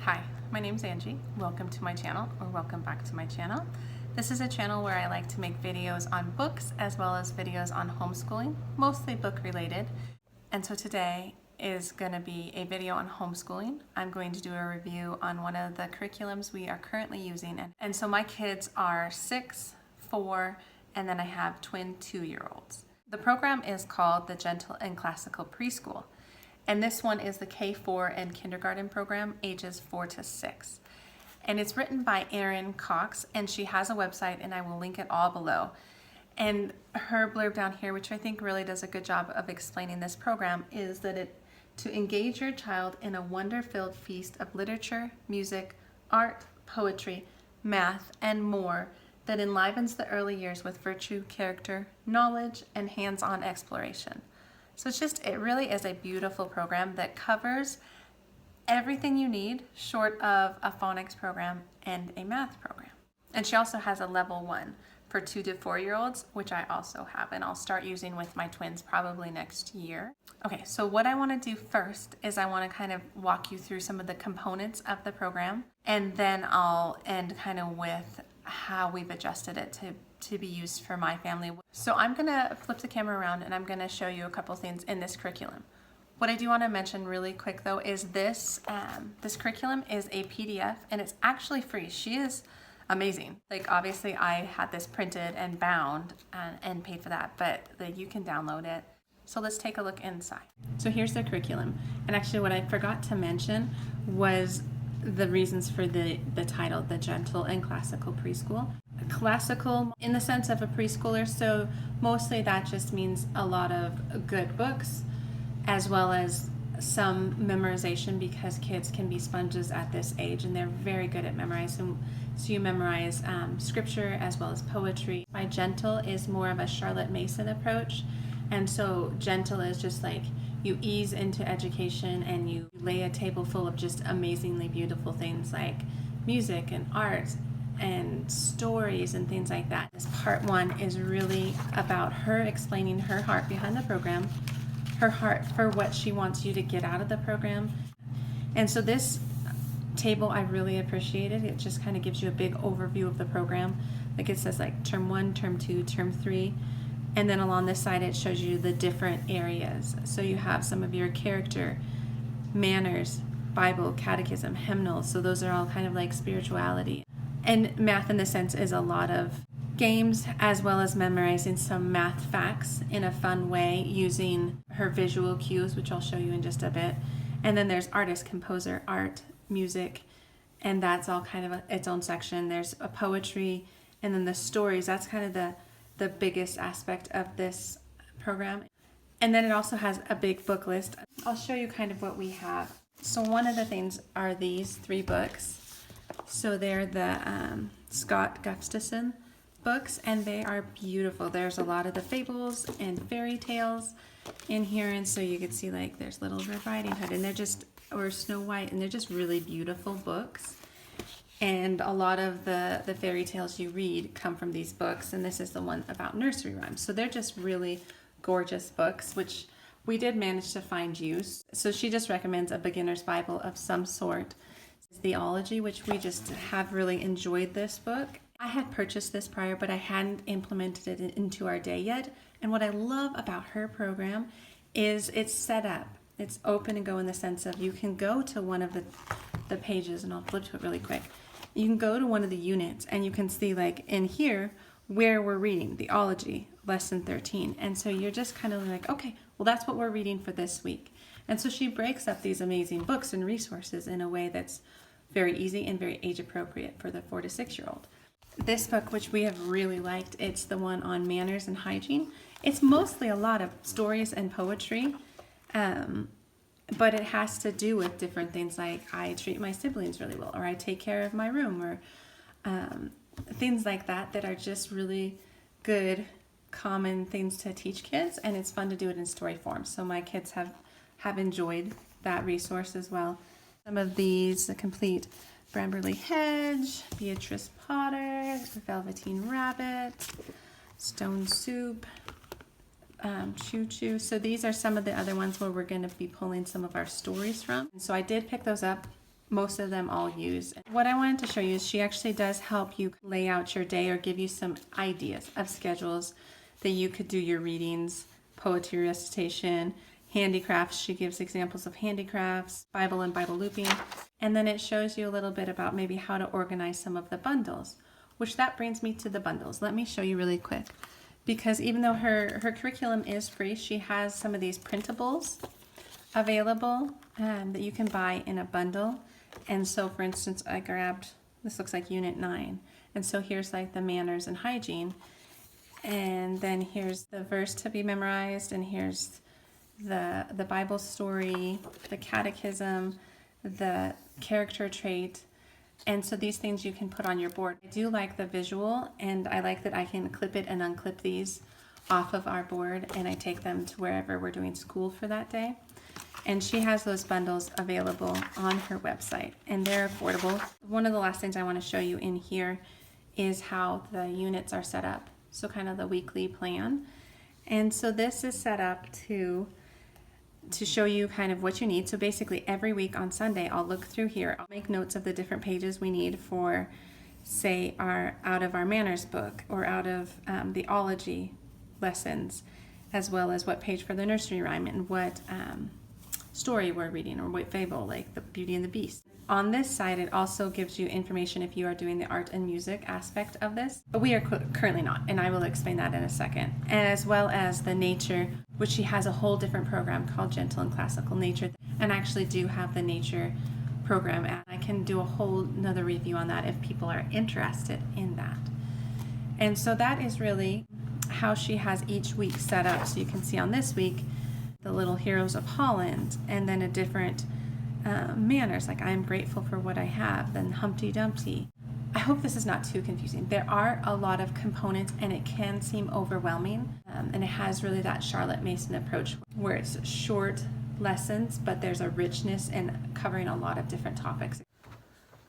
Hi, my name's Angie. Welcome to my channel, or welcome back to my channel. This is a channel where I like to make videos on books as well as videos on homeschooling, mostly book related. And so today is going to be a video on homeschooling. I'm going to do a review on one of the curriculums we are currently using. And so my kids are 6, 4, and then I have twin 2-year-olds. The program is called the Gentle and Classical Preschool. And this one is the K4 and kindergarten program, ages 4 to 6. And it's written by Erin Cox, and she has a website, and I will link it all below. And her blurb down here, which I think really does a good job of explaining this program, is that to engage your child in a wonder-filled feast of literature, music, art, poetry, math, and more that enlivens the early years with virtue, character, knowledge, and hands-on exploration. So it really is a beautiful program that covers everything you need short of a phonics program and a math program. And she also has a level 1 for 2 to 4-year-olds, which I also have, and I'll start using with my twins probably next year. Okay, so what I want to do first is I want to kind of walk you through some of the components of the program, and then I'll end kind of with how we've adjusted it to be used for my family. So I'm gonna flip the camera around and I'm gonna show you a couple things in this curriculum. What I do want to mention really quick though is this curriculum is a PDF and it's actually free. She is amazing. Like obviously I had this printed and bound and paid for that, but you can download it. So let's take a look inside. So here's the curriculum. And actually what I forgot to mention was the reasons for the title, the Gentle and Classical Preschool. Classical in the sense of a preschooler, so mostly that just means a lot of good books as well as some memorization, because kids can be sponges at this age and they're very good at memorizing. So you memorize scripture as well as poetry. My Gentle is more of a Charlotte Mason approach, and so Gentle is just like you ease into education and you lay a table full of just amazingly beautiful things like music and art and stories and things like that. This part 1 is really about her explaining her heart behind the program, her heart for what she wants you to get out of the program. And so this table I really appreciated. It just kind of gives you a big overview of the program. Like it says like term 1, term 2, term 3. And then along this side it shows you the different areas. So you have some of your character, manners, Bible, catechism, hymnals. So those are all kind of like spirituality. And math in the sense is a lot of games as well as memorizing some math facts in a fun way using her visual cues, which I'll show you in just a bit. And then there's artist, composer, art, music, and that's all kind of its own section. There's a poetry, and then the stories. That's kind of the biggest aspect of this program. And then it also has a big book list. I'll show you kind of what we have. So one of the things are these 3 books. So they're the Scott Gustafson books, and they are beautiful. There's a lot of the fables and fairy tales in here, and so you can see like there's Little Red Riding Hood, and or Snow White, and they're just really beautiful books. And a lot of the fairy tales you read come from these books, and this is the one about nursery rhymes. So they're just really gorgeous books, which we did manage to find use. So she just recommends a beginner's Bible of some sort. Theology, which we just have really enjoyed this book. I had purchased this prior, but I hadn't implemented it into our day yet. And what I love about her program is it's set up. It's open and go in the sense of you can go to one of the pages, and I'll flip to it really quick. You can go to one of the units and you can see like in here where we're reading theology, lesson 13. And so you're just kind of like, okay, well that's what we're reading for this week. And so she breaks up these amazing books and resources in a way that's very easy and very age appropriate for the 4 to 6-year-old. This book, which we have really liked, it's the one on manners and hygiene. It's mostly a lot of stories and poetry, but it has to do with different things like I treat my siblings really well, or I take care of my room, or things like that are just really good, common things to teach kids, and it's fun to do it in story form. So my kids have enjoyed that resource as well. Some of these, the complete Bramberley Hedge, Beatrice Potter, Velveteen Rabbit, Stone Soup, Choo Choo. So these are some of the other ones where we're going to be pulling some of our stories from. So I did pick those up most of them all use. What I wanted to show you is she actually does help you lay out your day or give you some ideas of schedules that you could do your readings, poetry recitation, handicrafts. She gives examples of handicrafts, Bible and Bible looping. And then it shows you a little bit about maybe how to organize some of the bundles, which that brings me to the bundles. Let me show you really quick. Because even though her curriculum is free, she has some of these printables available that you can buy in a bundle. And so for instance, I grabbed, this looks like Unit 9. And so here's like the manners and hygiene. And then here's the verse to be memorized. And here's the Bible story, the catechism, the character trait. And so these things you can put on your board. I do like the visual, and I like that I can clip it and unclip these off of our board, and I take them to wherever we're doing school for that day. And she has those bundles available on her website, and they're affordable. One of the last things I want to show you in here is how the units are set up. So kind of the weekly plan. And so this is set up to show you kind of what you need. So basically every week on Sunday, I'll look through here. I'll make notes of the different pages we need for, say, out of our manners book or out of the ology lessons, as well as what page for the nursery rhyme and what story we're reading or what fable, like the Beauty and the Beast. On this side, it also gives you information if you are doing the art and music aspect of this, but we are currently not, and I will explain that in a second, as well as the nature, which she has a whole different program called Gentle and Classical Nature, and I actually do have the nature program, and I can do a whole another review on that if people are interested in that. And so that is really how she has each week set up. So you can see on this week, the Little Heroes of Holland, and then a different manners, like I am grateful for what I have, then Humpty Dumpty. I hope this is not too confusing. There are a lot of components and it can seem overwhelming, and it has really that Charlotte Mason approach where it's short lessons, but there's a richness in covering a lot of different topics.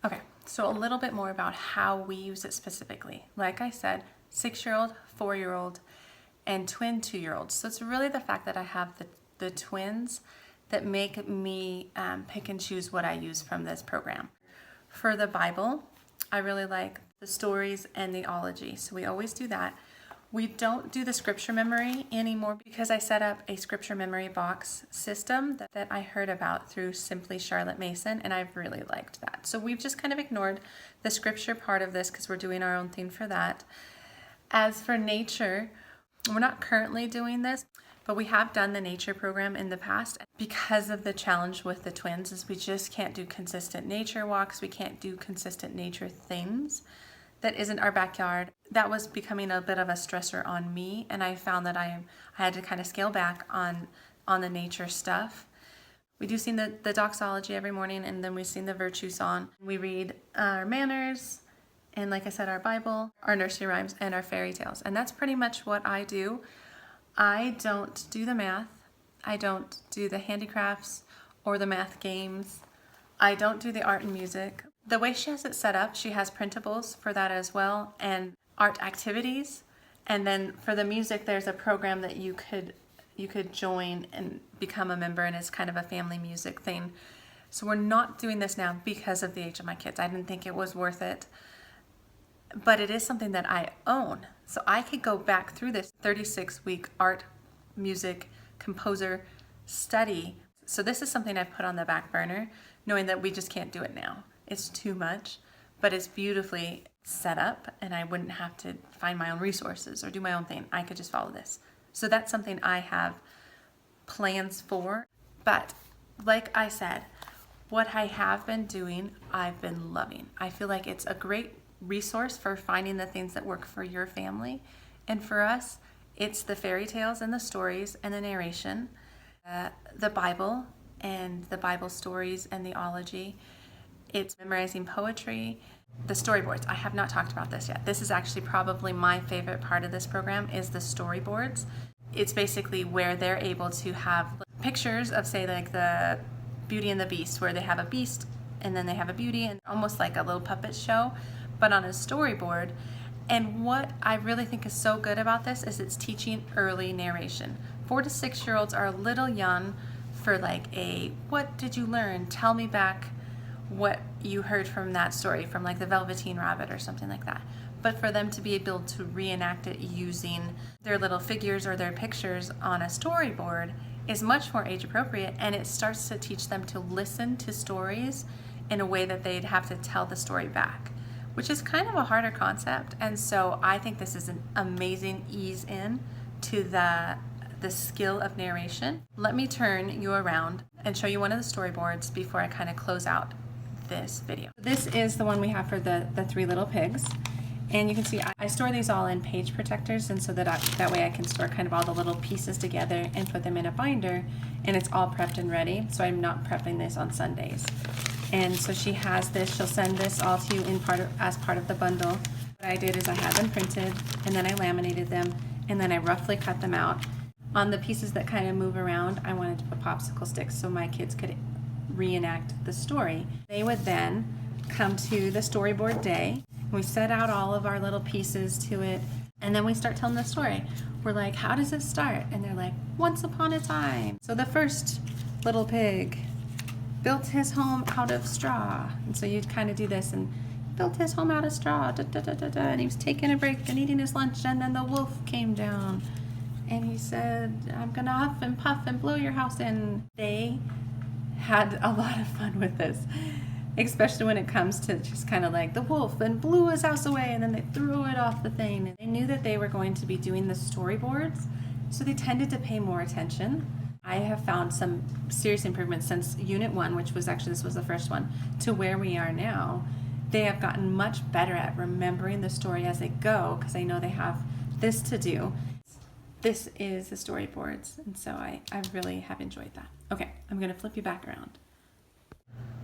Okay, so a little bit more about how we use it specifically. Like I said, 6-year-old, 4-year-old, and twin 2-year-olds. So it's really the fact that I have the twins that make me pick and choose what I use from this program. For the Bible, I really like the stories and the ology, so we always do that. We don't do the scripture memory anymore because I set up a scripture memory box system that I heard about through Simply Charlotte Mason, and I've really liked that. So we've just kind of ignored the scripture part of this because we're doing our own thing for that. As for nature, we're not currently doing this, but we have done the nature program in the past. Because of the challenge with the twins is we just can't do consistent nature walks. We can't do consistent nature things that isn't our backyard. That was becoming a bit of a stressor on me, and I found that I had to kind of scale back on the nature stuff. We do sing the doxology every morning, and then we sing the virtue song. We read our manners, and like I said, our Bible, our nursery rhymes, and our fairy tales. And that's pretty much what I do. I don't do the math. I don't do the handicrafts or the math games. I don't do the art and music. The way she has it set up, she has printables for that as well, and art activities. And then for the music, there's a program that you could join and become a member, and it's kind of a family music thing. So we're not doing this now because of the age of my kids. I didn't think it was worth it. But it is something that I own. So I could go back through this 36-week art, music, composer study. So this is something I've put on the back burner, knowing that we just can't do it now. It's too much, but it's beautifully set up, and I wouldn't have to find my own resources or do my own thing. I could just follow this. So that's something I have plans for. But like I said, what I have been doing, I've been loving. I feel like it's a great resource for finding the things that work for your family. And for us, it's the fairy tales and the stories and the narration, the Bible and the Bible stories and the ology. It's memorizing poetry, the storyboards. I have not talked about this yet. This is actually probably my favorite part of this program is the storyboards. It's basically where they're able to have pictures of, say, like the Beauty and the Beast, where they have a beast and then they have a beauty, and almost like a little puppet show, but on a storyboard. And what I really think is so good about this is it's teaching early narration. 4 to 6-year-olds are a little young for like what did you learn? Tell me back what you heard from that story, from like the Velveteen Rabbit or something like that. But for them to be able to reenact it using their little figures or their pictures on a storyboard is much more age appropriate, and it starts to teach them to listen to stories in a way that they'd have to tell the story back, which is kind of a harder concept. And so I think this is an amazing ease in to the skill of narration. Let me turn you around and show you one of the storyboards before I kind of close out this video. This is the one we have for the Three Little Pigs. And you can see I store these all in page protectors, and so that way I can store kind of all the little pieces together and put them in a binder, and it's all prepped and ready, so I'm not prepping this on Sundays. And so she has this, she'll send this all to you as part of the bundle. What I did is I had them printed, and then I laminated them, and then I roughly cut them out. On the pieces that kind of move around, I wanted to put popsicle sticks so my kids could reenact the story. They would then come to the storyboard day. We set out all of our little pieces to it, and then we start telling the story. We're like, how does it start? And they're like, once upon a time. So the first little pig built his home out of straw. And so you'd kind of do this, and built his home out of straw, da, da, da, da, da. And he was taking a break and eating his lunch, and then the wolf came down. And he said, I'm gonna huff and puff and blow your house in. They had a lot of fun with this, especially when it comes to just kind of like the wolf and blew his house away, and then they threw it off the thing. And they knew that they were going to be doing the storyboards, so they tended to pay more attention. I have found some serious improvements since Unit 1, which was actually, this was the first one, to where we are now. They have gotten much better at remembering the story as they go, because I know they have this to do. This is the storyboards, and so I really have enjoyed that. Okay, I'm gonna flip you back around.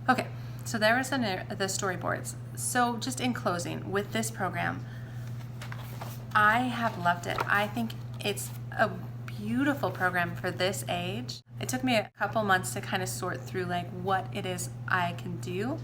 Okay, so there was the storyboards. So just in closing, with this program, I have loved it. I think it's a beautiful program for this age. It took me a couple months to kind of sort through like what it is I can do.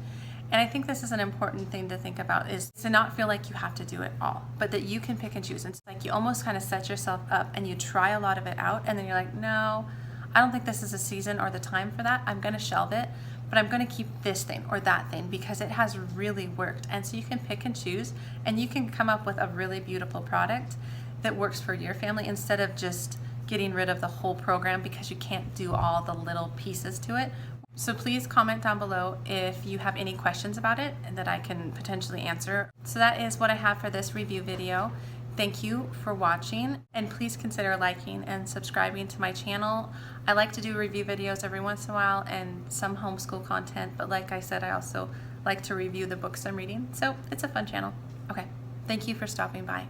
And I think this is an important thing to think about, is to not feel like you have to do it all, but that you can pick and choose. And it's like you almost kind of set yourself up and you try a lot of it out, and then you're like, no, I don't think this is a season or the time for that. I'm going to shelve it, but I'm going to keep this thing or that thing because it has really worked. And so you can pick and choose, and you can come up with a really beautiful product that works for your family, instead of just getting rid of the whole program because you can't do all the little pieces to it. So please comment down below if you have any questions about it and that I can potentially answer. So that is what I have for this review video. Thank you for watching, and please consider liking and subscribing to my channel. I like to do review videos every once in a while and some homeschool content, but like I said, I also like to review the books I'm reading. So it's a fun channel. Okay, thank you for stopping by,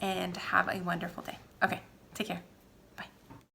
and have a wonderful day. Okay, take care.